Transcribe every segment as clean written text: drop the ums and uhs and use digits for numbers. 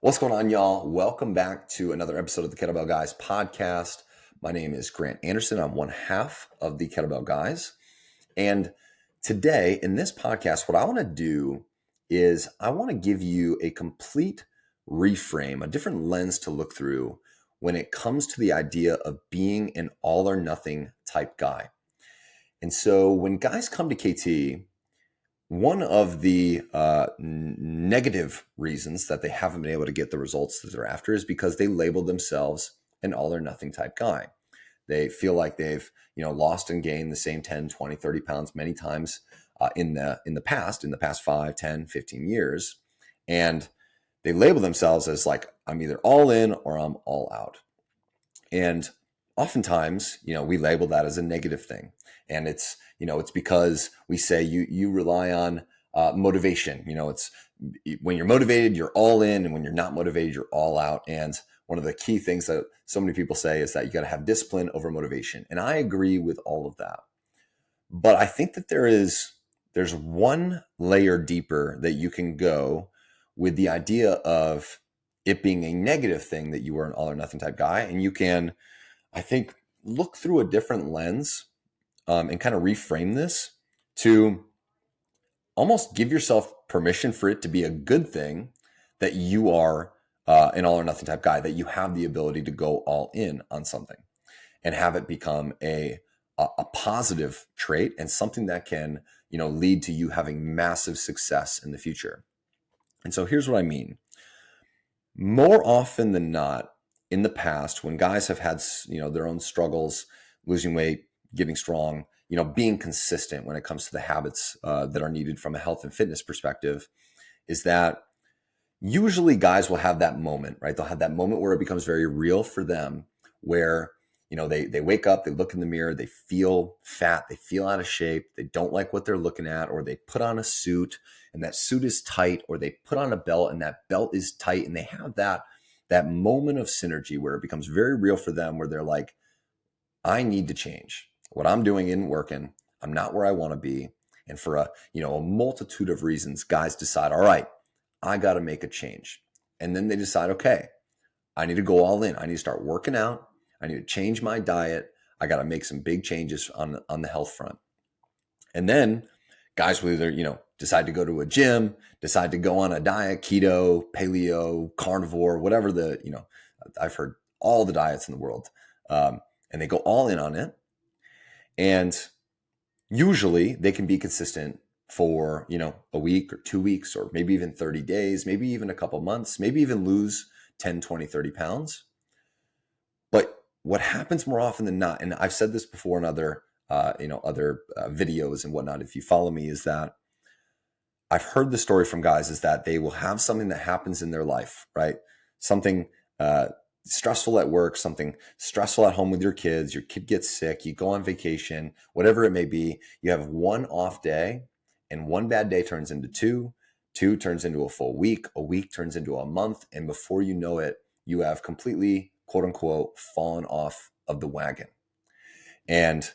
What's going on, y'all? Welcome back to another episode of the Kettlebell Guys podcast. My name is Grant Anderson. I'm one half of the Kettlebell Guys. And today in this podcast, what I want to do is I want to give you a complete reframe, a different lens to look through when it comes to the idea of being an all or nothing type guy. And so when guys come to KT, one of the negative reasons that they haven't been able to get the results that they're after is because they label themselves an all or nothing type guy. They feel like they've, lost and gained the same 10, 20, 30 pounds many times in the past 5, 10, 15 years. And they label themselves as like, I'm either all in or I'm all out. And oftentimes, we label that as a negative thing. And it's because we say you rely on motivation. It's when you're motivated, you're all in. And when you're not motivated, you're all out. And one of the key things that so many people say is that you got to have discipline over motivation. And I agree with all of that. But I think that there's one layer deeper that you can go with the idea of it being a negative thing that you are an all or nothing type guy. And you can, I think, look through a different lens and kind of reframe this to almost give yourself permission for it to be a good thing that you are an all or nothing type guy, that you have the ability to go all in on something and have it become a positive trait and something that can, lead to you having massive success in the future. And so here's what I mean. More often than not, in the past, when guys have had, their own struggles, losing weight, getting strong, being consistent when it comes to the habits that are needed from a health and fitness perspective, is that usually guys will have that moment, right? They'll have that moment where it becomes very real for them, where, they wake up, they look in the mirror, they feel fat, they feel out of shape, they don't like what they're looking at, or they put on a suit and that suit is tight, or they put on a belt and that belt is tight, and they have that moment of synergy where it becomes very real for them, where they're like, I need to change. What I'm doing isn't working. I'm not where I want to be. And for a multitude of reasons, guys decide, all right, I got to make a change. And then they decide, okay, I need to go all in. I need to start working out. I need to change my diet. I got to make some big changes on the health front. And then guys will either, decide to go to a gym, decide to go on a diet, keto, paleo, carnivore, whatever I've heard all the diets in the world. And they go all in on it. And usually they can be consistent for, a week or 2 weeks, or maybe even 30 days, maybe even a couple months, maybe even lose 10, 20, 30 pounds. But what happens more often than not, and I've said this before in other videos and whatnot, if you follow me, is that I've heard the story from guys is that they will have something that happens in their life, right? Something stressful at work, something stressful at home with your kids, your kid gets sick, you go on vacation, whatever it may be, you have one off day, and one bad day turns into two turns into a full week, a week turns into a month, and before you know it, you have completely, quote unquote, fallen off of the wagon. And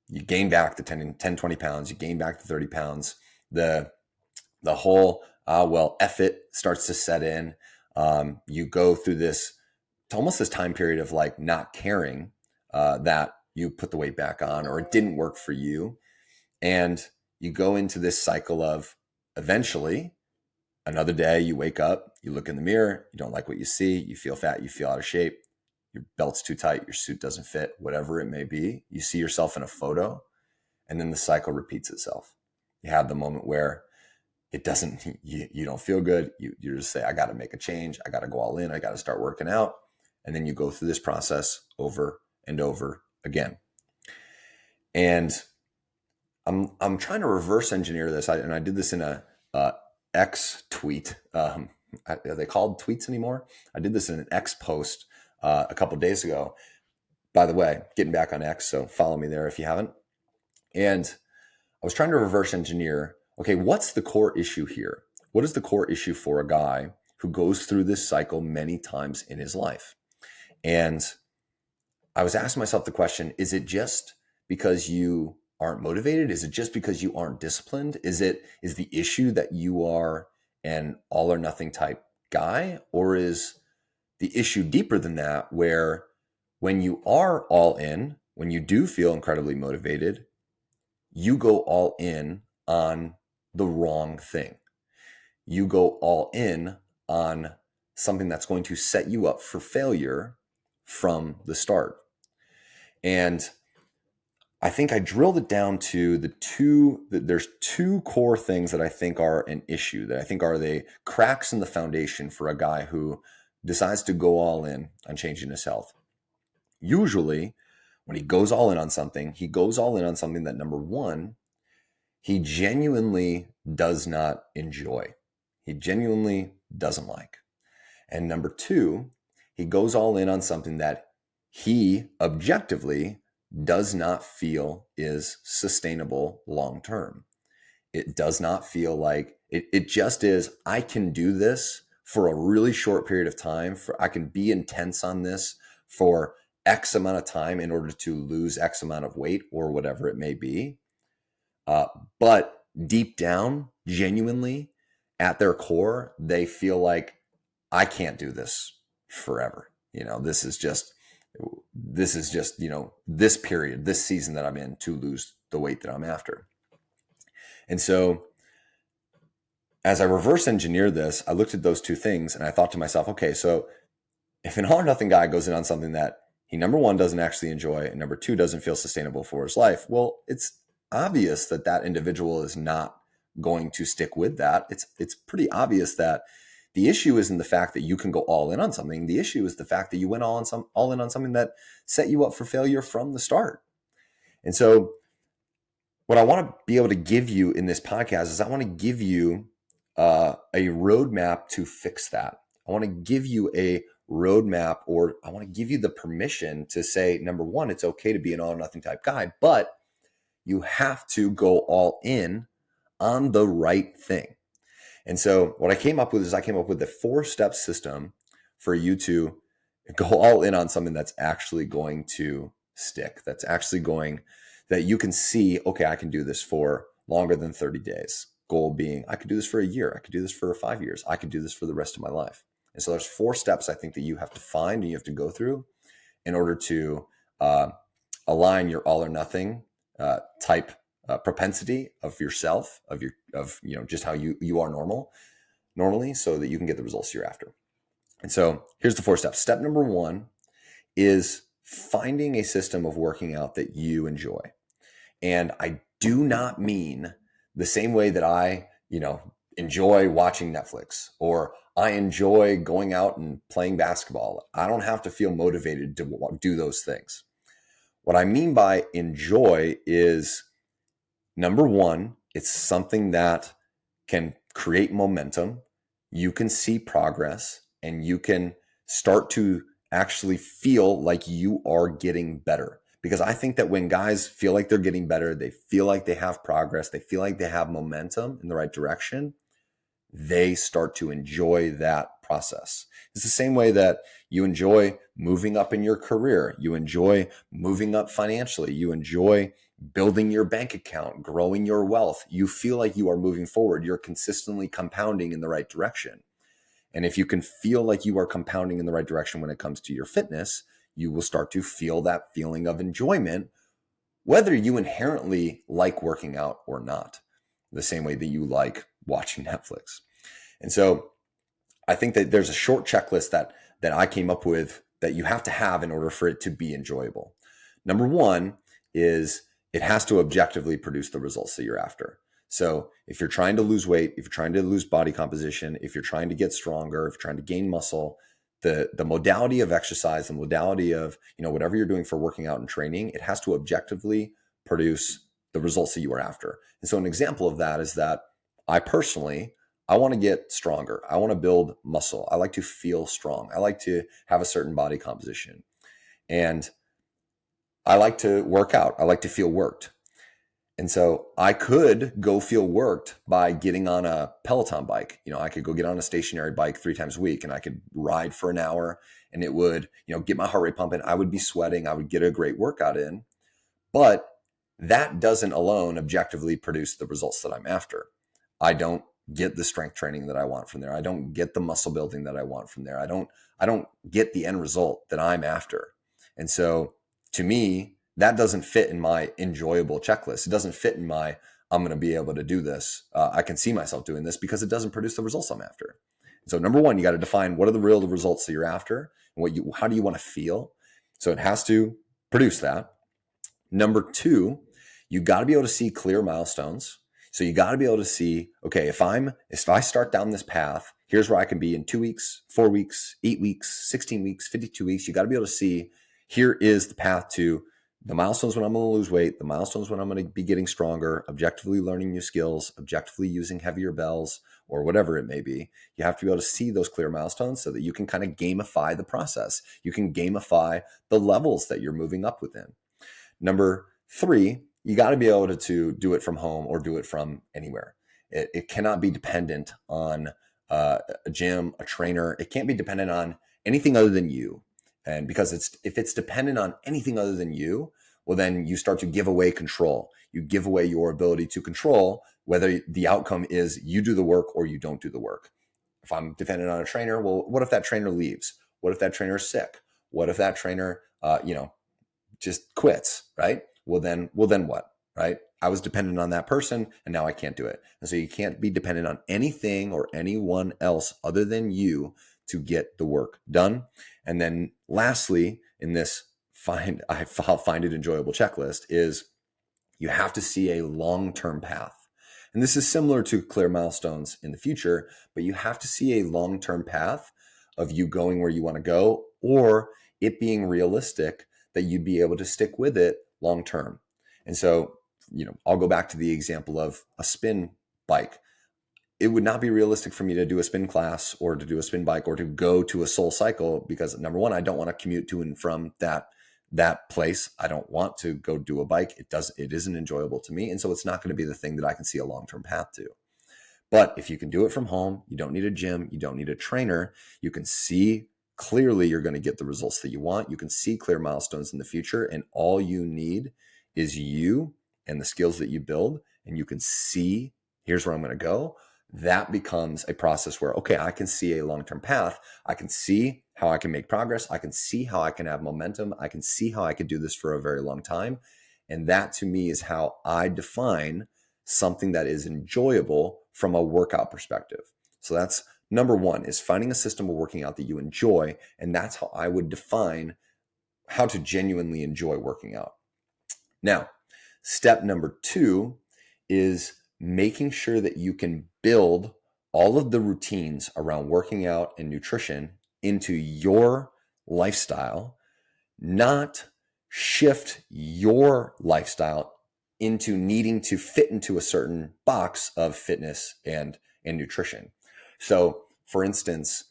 you gain back the 10, 20 pounds, you gain back the 30 pounds, the whole, F it starts to set in. You go through this, almost this time period of like not caring that you put the weight back on, or it didn't work for you. And you go into this cycle of eventually another day you wake up, you look in the mirror, you don't like what you see, you feel fat, you feel out of shape, your belt's too tight, your suit doesn't fit, whatever it may be. You see yourself in a photo, and then the cycle repeats itself. You have the moment where it doesn't, you don't feel good. You just say, I got to make a change. I got to go all in. I got to start working out. And then you go through this process over and over again. And I'm trying to reverse engineer this. I did this in a X tweet. Are they called tweets anymore? I did this in an X post a couple of days ago. By the way, getting back on X, so follow me there if you haven't. And I was trying to reverse engineer, okay, what's the core issue here? What is the core issue for a guy who goes through this cycle many times in his life? And I was asking myself the question, is it just because you aren't motivated? Is it just because you aren't disciplined? Is the issue that you are an all or nothing type guy? Or is the issue deeper than that, where when you are all in, when you do feel incredibly motivated, you go all in on the wrong thing? You go all in on something that's going to set you up for failure from the start. And I think I drilled it down to there's two core things that I think are an issue, that I think are the cracks in the foundation for a guy who decides to go all in on changing his health. Usually, when he goes all in on something, he goes all in on something that, number one, he genuinely does not enjoy. He genuinely doesn't like. And number two, he goes all in on something that he objectively does not feel is sustainable long term. It does not feel like it just is, I can do this for a really short period of time. I can be intense on this for X amount of time in order to lose X amount of weight or whatever it may be. But deep down, genuinely at their core, they feel like, I can't do this forever. This is just, this period, this season that I'm in to lose the weight that I'm after. And so as I reverse engineer this, I looked at those two things and I thought to myself, okay, so if an all or nothing guy goes in on something that he, number one, doesn't actually enjoy, and number two, doesn't feel sustainable for his life, well, it's obvious that that individual is not going to stick with that. It's pretty obvious that the issue isn't the fact that you can go all in on something. The issue is the fact that you went all in on something that set you up for failure from the start. And so what I want to be able to give you in this podcast is I want to give you a roadmap to fix that. I want to give you a roadmap, or I want to give you the permission to say, number one, it's okay to be an all or nothing type guy, but you have to go all in on the right thing. And so what I came up with is the 4-step system for you to go all in on something that's actually going to stick, that you can see, okay, I can do this for longer than 30 days. Goal being, I could do this for a year. I could do this for 5 years. I could do this for the rest of my life. And so there's 4 steps I think that you have to find and you have to go through in order to align your all or nothing type propensity of yourself, of just how you are normally, so that you can get the results you're after. And so here's the 4 steps. Step number 1 is finding a system of working out that you enjoy. And I do not mean the same way that I, enjoy watching Netflix, or I enjoy going out and playing basketball. I don't have to feel motivated to do those things. What I mean by enjoy is, number 1, it's something that can create momentum. You can see progress and you can start to actually feel like you are getting better. Because I think that when guys feel like they're getting better, they feel like they have progress, they feel like they have momentum in the right direction, they start to enjoy that process. It's the same way that you enjoy moving up in your career. You enjoy moving up financially. You enjoy building your bank account, growing your wealth. You feel like you are moving forward. You're consistently compounding in the right direction. And if you can feel like you are compounding in the right direction when it comes to your fitness, you will start to feel that feeling of enjoyment, whether you inherently like working out or not, the same way that you like watching Netflix. And so I think that there's a short checklist that I came up with that you have to have in order for it to be enjoyable. Number 1 is it has to objectively produce the results that you're after. So if you're trying to lose weight, if you're trying to lose body composition, if you're trying to get stronger, if you're trying to gain muscle, the modality of exercise, the modality of, whatever you're doing for working out and training, it has to objectively produce the results that you are after. And so an example of that is that I want to get stronger. I want to build muscle. I like to feel strong. I like to have a certain body composition. And I like to work out. I like to feel worked. And so I could go feel worked by getting on a Peloton bike. I could go get on a stationary bike 3 times a week and I could ride for an hour and it would, get my heart rate pumping. I would be sweating. I would get a great workout in. But that doesn't alone objectively produce the results that I'm after. I don't get the strength training that I want from there. I don't get the muscle building that I want from there. I don't get the end result that I'm after. And so to me, that doesn't fit in my enjoyable checklist. It doesn't fit in my, I'm going to be able to do this. I can see myself doing this, because it doesn't produce the results I'm after. So number one, you got to define what are the real results that you're after, and how do you want to feel? So it has to produce that. Number two, you got to be able to see clear milestones. So you got to be able to see, okay, if I start down this path, here's where I can be in 2 weeks, 4 weeks, 8 weeks, 16 weeks, 52 weeks. You got to be able to see, here is the path to the milestones when I'm going to lose weight, the milestones when I'm going to be getting stronger, objectively learning new skills, objectively using heavier bells, or whatever it may be. You have to be able to see those clear milestones so that you can kind of gamify the process. You can gamify the levels that you're moving up within. Number three, you got to be able to do it from home or do it from anywhere. It cannot be dependent on a gym, a trainer. It can't be dependent on anything other than you. And because if it's dependent on anything other than you, well, then you start to give away control. You give away your ability to control whether the outcome is you do the work or you don't do the work. If I'm dependent on a trainer, well, what if that trainer leaves? What if that trainer is sick? What if that trainer, just quits, right? Well, then what, right? I was dependent on that person and now I can't do it. And so you can't be dependent on anything or anyone else other than you to get the work done. And then lastly, in this find it enjoyable checklist, is you have to see a long-term path. And this is similar to clear milestones in the future, but you have to see a long-term path of you going where you want to go, or it being realistic that you'd be able to stick with it long-term. And so, I'll go back to the example of a spin bike. It would not be realistic for me to do a spin class or to do a spin bike or to go to a Soul Cycle, because number one, I don't want to commute to and from that place. I don't want to go do a bike. It isn't enjoyable to me. And so it's not going to be the thing that I can see a long-term path to. But if you can do it from home, you don't need a gym, you don't need a trainer, you can see clearly you're going to get the results that you want. You can see clear milestones in the future, and all you need is you and the skills that you build, and you can see, here's where I'm going to go. That becomes a process where, okay, I can see a long-term path. I can see how I can make progress. I can see how I can have momentum. I can see how I could do this for a very long time. And that to me is how I define something that is enjoyable from a workout perspective. So that's number one, is finding a system of working out that you enjoy. And that's how I would define how to genuinely enjoy working out. Now, step number two is making sure that you can build all of the routines around working out and nutrition into your lifestyle, not shift your lifestyle into needing to fit into a certain box of fitness and nutrition. So, for instance,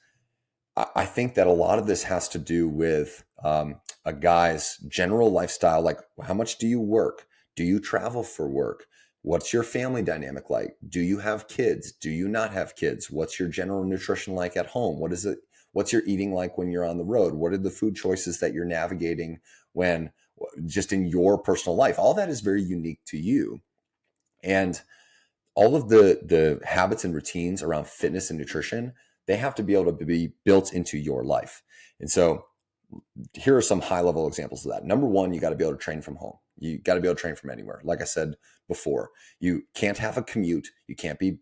I think that a lot of this has to do with a guy's general lifestyle. Like, how much do you work? Do you travel for work? What's your family dynamic like? Do you have kids? Do you not have kids? What's your general nutrition like at home? What's your eating like when you're on the road? What are the food choices that you're navigating when just in your personal life? All that is very unique to you. And all of the habits and routines around fitness and nutrition, they have to be able to be built into your life. And so here are some high level examples of that. Number one, you got to be able to train from home. You got to be able to train from anywhere. Like I said before, you can't have a commute. You can't be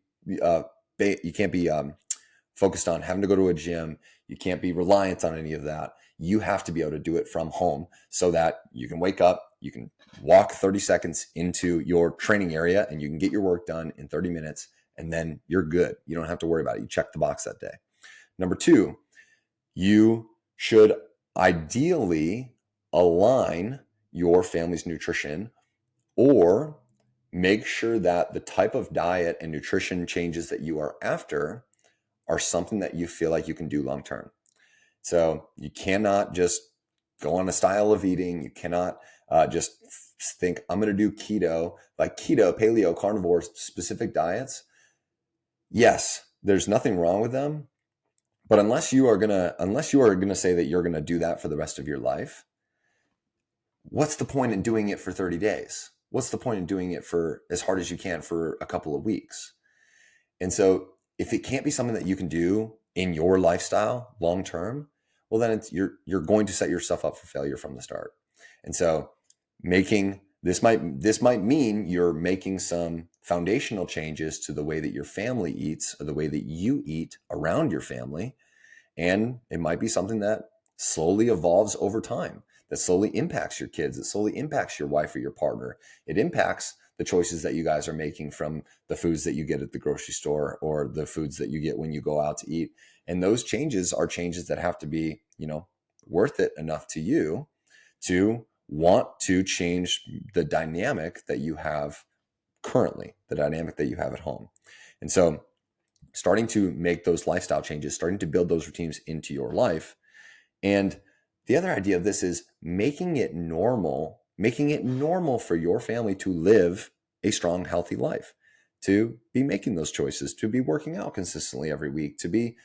focused on having to go to a gym. You can't be reliant on any of that. You have to be able to do it from home so that you can wake up, you can walk 30 seconds into your training area, and you can get your work done in 30 minutes, and then you're good. You don't have to worry about it. You check the box that day. Number two, you should ideally align your family's nutrition, or make sure that the type of diet and nutrition changes that you are after are something that you feel like you can do long term. So you cannot just go on a style of eating. You cannot just think, I'm going to do keto, like keto, paleo, carnivore specific diets. Yes, there's nothing wrong with them. But unless you are gonna say that you're gonna do that for the rest of your life, what's the point in doing it for 30 days? What's the point in doing it for as hard as you can for a couple of weeks? And so if it can't be something that you can do in your lifestyle long term, well, then you're going to set yourself up for failure from the start. And so making this might mean you're making some foundational changes to the way that your family eats or the way that you eat around your family. And it might be something that slowly evolves over time, that slowly impacts your kids, it slowly impacts your wife or your partner. It impacts the choices that you guys are making from the foods that you get at the grocery store or the foods that you get when you go out to eat. And those changes are changes that have to be, worth it enough to you to want to change the dynamic that you have currently, the dynamic that you have at home. And so starting to make those lifestyle changes, starting to build those routines into your life. And the other idea of this is making it normal for your family to live a strong, healthy life, to be making those choices, to be working out consistently every week, to be,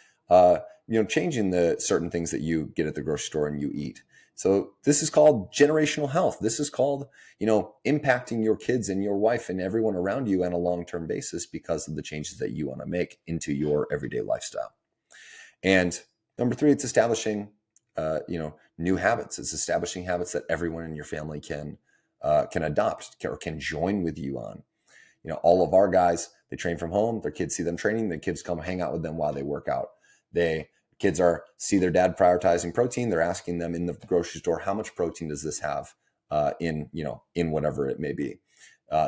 changing the certain things that you get at the grocery store and you eat. So this is called generational health. This is called, impacting your kids and your wife and everyone around you on a long-term basis because of the changes that you want to make into your everyday lifestyle. And number 3, it's establishing, new habits. It's establishing habits that everyone in your family can adopt or can join with you on. All of our guys, they train from home. Their kids see them training. The kids come hang out with them while they work out. Kids see their dad prioritizing protein. They're asking them in the grocery store, how much protein does this have in whatever it may be.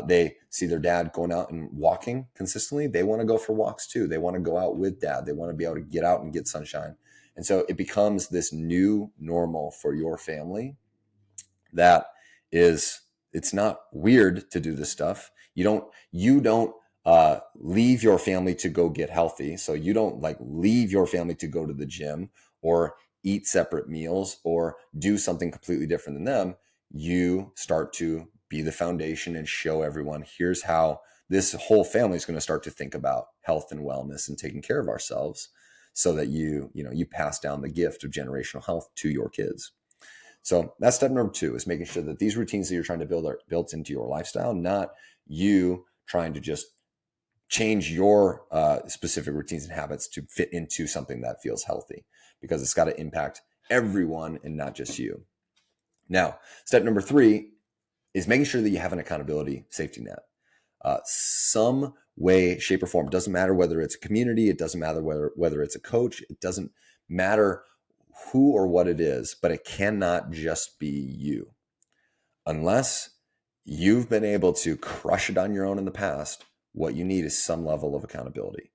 They see their dad going out and walking consistently. They want to go for walks too. They want to go out with dad. They want to be able to get out and get sunshine. And so it becomes this new normal for your family it's not weird to do this stuff. You don't leave your family to go get healthy. So you don't leave your family to go to the gym or eat separate meals or do something completely different than them. You start to be the foundation and show everyone, here's how this whole family is going to start to think about health and wellness and taking care of ourselves, so that you pass down the gift of generational health to your kids. So that's step number 2, is making sure that these routines that you're trying to build are built into your lifestyle, not you trying to just change your specific routines and habits to fit into something that feels healthy, because it's got to impact everyone and not just you. Now, step number 3 is making sure that you have an accountability safety net. Some way, shape, or form. It doesn't matter whether it's a community. It doesn't matter whether it's a coach. It doesn't matter who or what it is, but it cannot just be you. Unless you've been able to crush it on your own in the past, what you need is some level of accountability.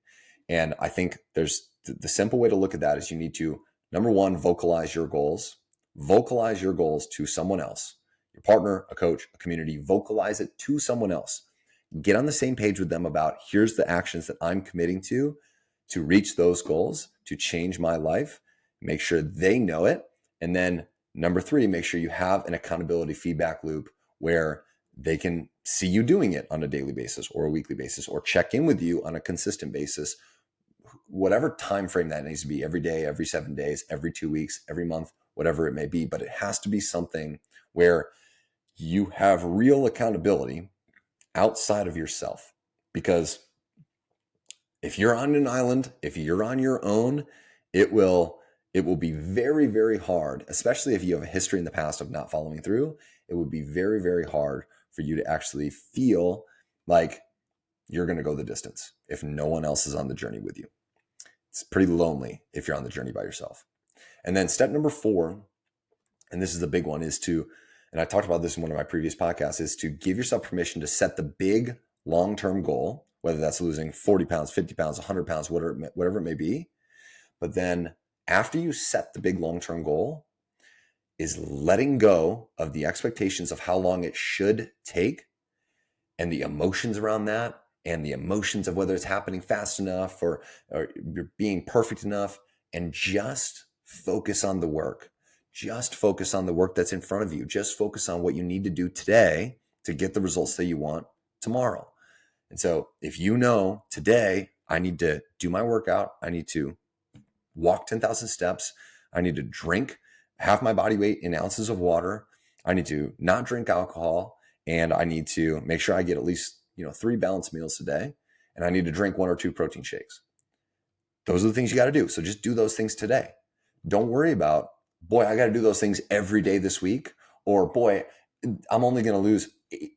And I think there's the simple way to look at that is you need to, number 1, vocalize your goals. Vocalize your goals to someone else, your partner, a coach, a community. Vocalize it to someone else. Get on the same page with them about, here's the actions that I'm committing to reach those goals, to change my life. Make sure they know it. And then number 3, make sure you have an accountability feedback loop where they can see you doing it on a daily basis or a weekly basis, or check in with you on a consistent basis, whatever time frame that needs to be, every day, every 7 days, every 2 weeks, every month, whatever it may be. But it has to be something where you have real accountability outside of yourself. Because if you're on an island, if you're on your own, it will be very, very hard, especially if you have a history in the past of not following through. It would be very, very hard for you to actually feel like you're going to go the distance if no one else is on the journey with you. It's pretty lonely if you're on the journey by yourself. And then step number 4, and this is the big one, is to, and I talked about this in one of my previous podcasts, is to give yourself permission to set the big long-term goal, whether that's losing 40 pounds, 50 pounds, 100 pounds, whatever it may be. But then after you set the big long-term goal, is letting go of the expectations of how long it should take and the emotions around that, and the emotions of whether it's happening fast enough or you're being perfect enough, and just focus on the work. Just focus on the work that's in front of you. Just focus on what you need to do today to get the results that you want tomorrow. And so if you know today, I need to do my workout, I need to walk 10,000 steps, I need to drink half my body weight in ounces of water, I need to not drink alcohol, and I need to make sure I get at least 3 balanced meals a day. and I need to drink 1 or 2 protein shakes. Those are the things you got to do. So just do those things today. Don't worry about, boy, I got to do those things every day this week, or boy, I'm only going to lose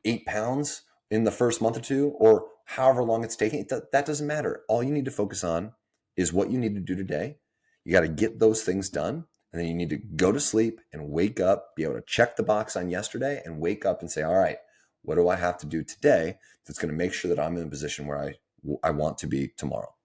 8 pounds in the first month or two, or however long it's taking. That doesn't matter. All you need to focus on is what you need to do today. You got to get those things done. And then you need to go to sleep and wake up, be able to check the box on yesterday and wake up and say, all right, what do I have to do today that's going to make sure that I'm in a position where I want to be tomorrow?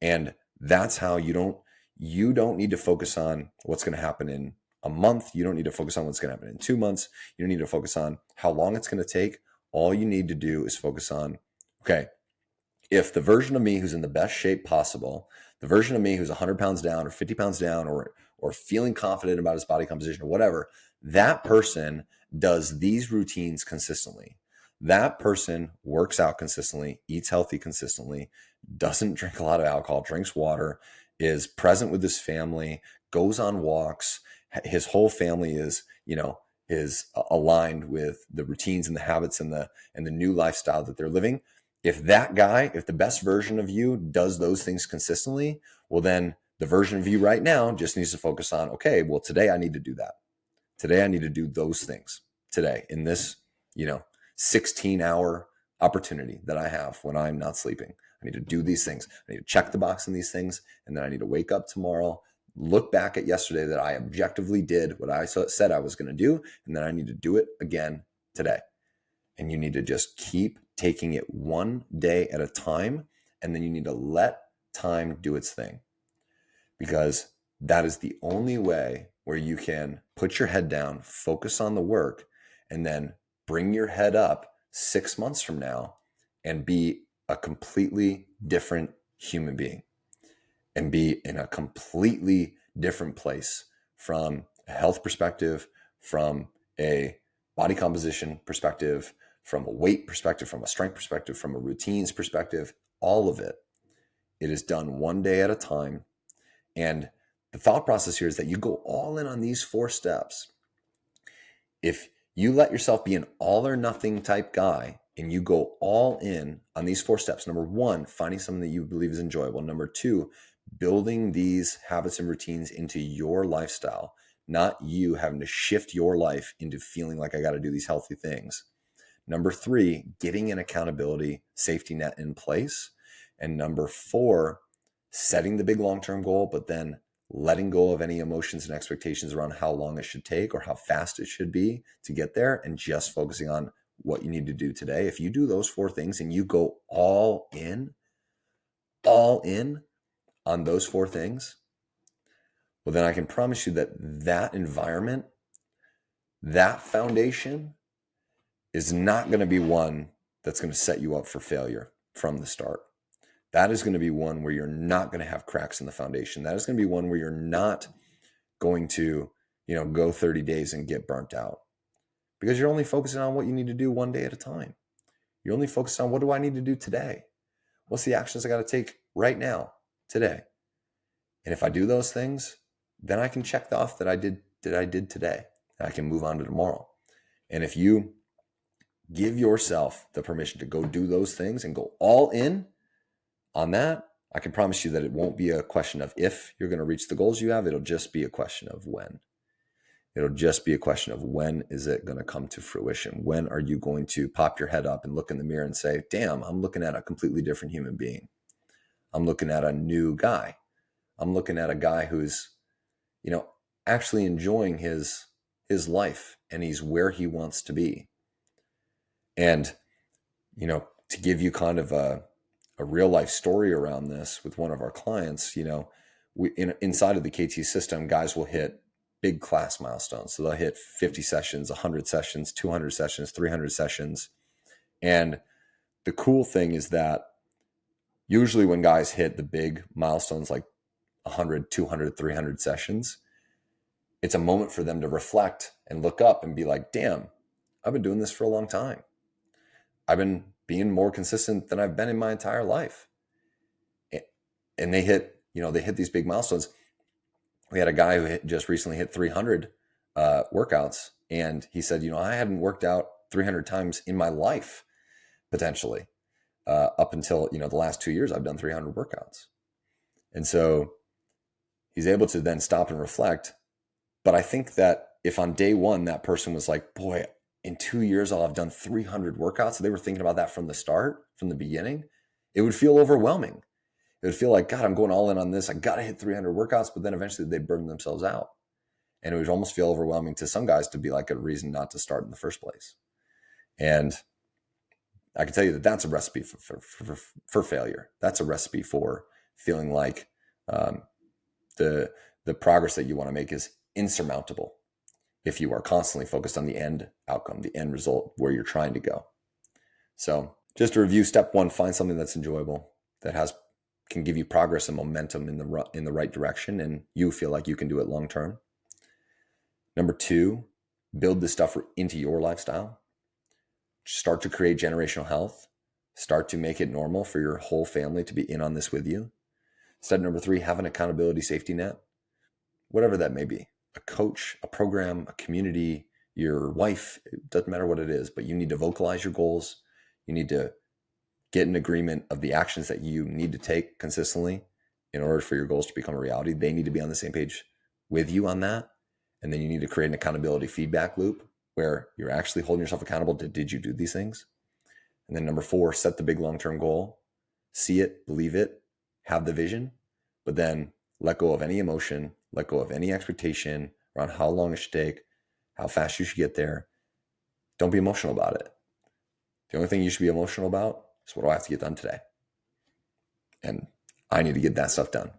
And that's how you don't need to focus on what's going to happen in a month. You don't need to focus on what's going to happen in 2 months. You don't need to focus on how long it's going to take. All you need to do is focus on, okay, if the version of me who's in the best shape possible, the version of me who's 100 pounds down or 50 pounds down or feeling confident about his body composition or whatever, that person does these routines consistently. That person works out consistently, eats healthy consistently, doesn't drink a lot of alcohol, drinks water, is present with his family, goes on walks. His whole family is aligned with the routines and the habits and the new lifestyle that they're living. If that guy, if the best version of you does those things consistently, well, then the version of you right now just needs to focus on, okay, well, today I need to do that. Today I need to do those things today in this, 16-hour opportunity that I have when I'm not sleeping. I need to do these things. I need to check the box on these things. And then I need to wake up tomorrow, look back at yesterday that I objectively did what I said I was going to do. And then I need to do it again today. And you need to just keep taking it one day at a time. And then you need to let time do its thing, because that is the only way where you can put your head down, focus on the work, and then bring your head up 6 months from now and be a completely different human being and be in a completely different place from a health perspective, from a body composition perspective, from a weight perspective, from a strength perspective, from a routines perspective, all of it. It is done one day at a time. And the thought process here is that you go all in on these 4 steps. If you let yourself be an all or nothing type guy and you go all in on these 4 steps, number 1, finding something that you believe is enjoyable. Number 2, building these habits and routines into your lifestyle, not you having to shift your life into feeling like I got to do these healthy things. Number 3, getting an accountability safety net in place. And number 4, setting the big long-term goal, but then letting go of any emotions and expectations around how long it should take or how fast it should be to get there, and just focusing on what you need to do today. If you do those 4 things and you go all in on those 4 things, well, then I can promise you that that environment, that foundation is not going to be one that's going to set you up for failure from the start. That is going to be one where you're not going to have cracks in the foundation. That is going to be one where you're not going to, go 30 days and get burnt out, because you're only focusing on what you need to do one day at a time. You're only focused on, what do I need to do today? What's the actions I got to take right now, today? And if I do those things, then I can check off that I did today, and I can move on to tomorrow. And if you give yourself the permission to go do those things and go all in on that, I can promise you that it won't be a question of if you're going to reach the goals you have. It'll just be a question of when. It'll just be a question of when is it going to come to fruition? When are you going to pop your head up and look in the mirror and say, damn, I'm looking at a completely different human being. I'm looking at a new guy. I'm looking at a guy who's, actually enjoying his life, and he's where he wants to be. And, to give you kind of a real life story around this with one of our clients, inside of the KT system, guys will hit big class milestones. So they'll hit 50 sessions, 100 sessions, 200 sessions, 300 sessions. And the cool thing is that usually when guys hit the big milestones like 100, 200, 300 sessions, it's a moment for them to reflect and look up and be like, damn, I've been doing this for a long time. I've been being more consistent than I've been in my entire life. And they hit these big milestones. We had a guy who just recently hit 300 workouts. And he said, I hadn't worked out 300 times in my life, potentially. up until, the last 2 years, I've done 300 workouts. And so he's able to then stop and reflect. But I think that if on day one, that person was like, boy, in 2 years, I'll have done 300 workouts. So they were thinking about that from the start, from the beginning. It would feel overwhelming. It would feel like, God, I'm going all in on this. I got to hit 300 workouts, but then eventually they burn themselves out. And it would almost feel overwhelming to some guys to be like a reason not to start in the first place. And I can tell you that that's a recipe for failure. That's a recipe for feeling like the progress that you want to make is insurmountable if you are constantly focused on the end outcome, the end result, where you're trying to go. So just to review, step one, find something that's enjoyable, that can give you progress and momentum in the right direction, and you feel like you can do it long term. Number two, build this stuff into your lifestyle. Start to create generational health. Start to make it normal for your whole family to be in on this with you. Step number three, have an accountability safety net, whatever that may be. A coach, a program, a community, your wife, it doesn't matter what it is, but you need to vocalize your goals. You need to get an agreement of the actions that you need to take consistently in order for your goals to become a reality. They need to be on the same page with you on that. And then you need to create an accountability feedback loop where you're actually holding yourself accountable to, did you do these things? And then number four, set the big long-term goal, see it, believe it, have the vision, but then let go of any emotion, let go of any expectation around how long it should take, how fast you should get there. Don't be emotional about it. The only thing you should be emotional about is, what do I have to get done today? And I need to get that stuff done.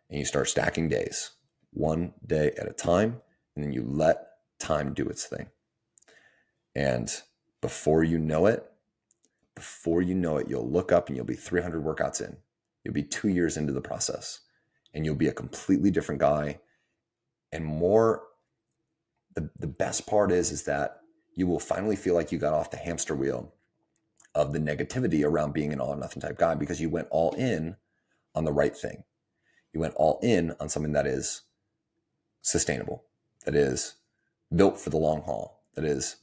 And you start stacking days, one day at a time, and then you let time do its thing. And before you know it, you'll look up and you'll be 300 workouts in. You'll be 2 years into the process, and you'll be a completely different guy. And the best part is that you will finally feel like you got off the hamster wheel of the negativity around being an all or nothing type guy, because you went all in on the right thing. You went all in on something that is sustainable, that is built for the long haul, that is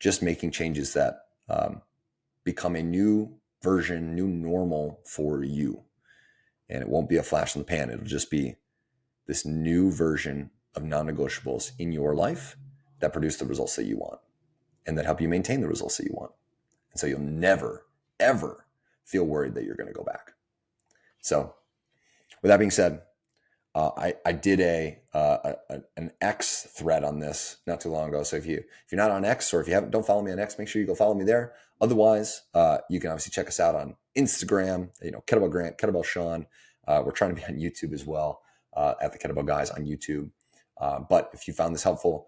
just making changes that become a new version, new normal for you. And it won't be a flash in the pan. It'll just be this new version of non-negotiables in your life that produce the results that you want and that help you maintain the results that you want. And so you'll never, ever feel worried that you're going to go back. So with that being said, I did an X thread on this not too long ago. So if you're not on X, or if you don't follow me on X, make sure you go follow me there. Otherwise, you can obviously check us out on Instagram, Kettlebell Grant, Kettlebell Sean. We're trying to be on YouTube as well, at the Kettlebell Guys on YouTube. But if you found this helpful,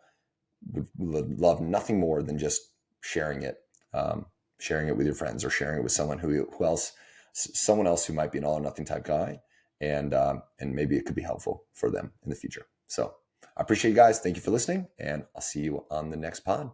would love nothing more than just sharing it with your friends, or sharing it with someone someone else who might be an all or nothing type guy. And maybe it could be helpful for them in the future. So I appreciate you guys. Thank you for listening, and I'll see you on the next pod.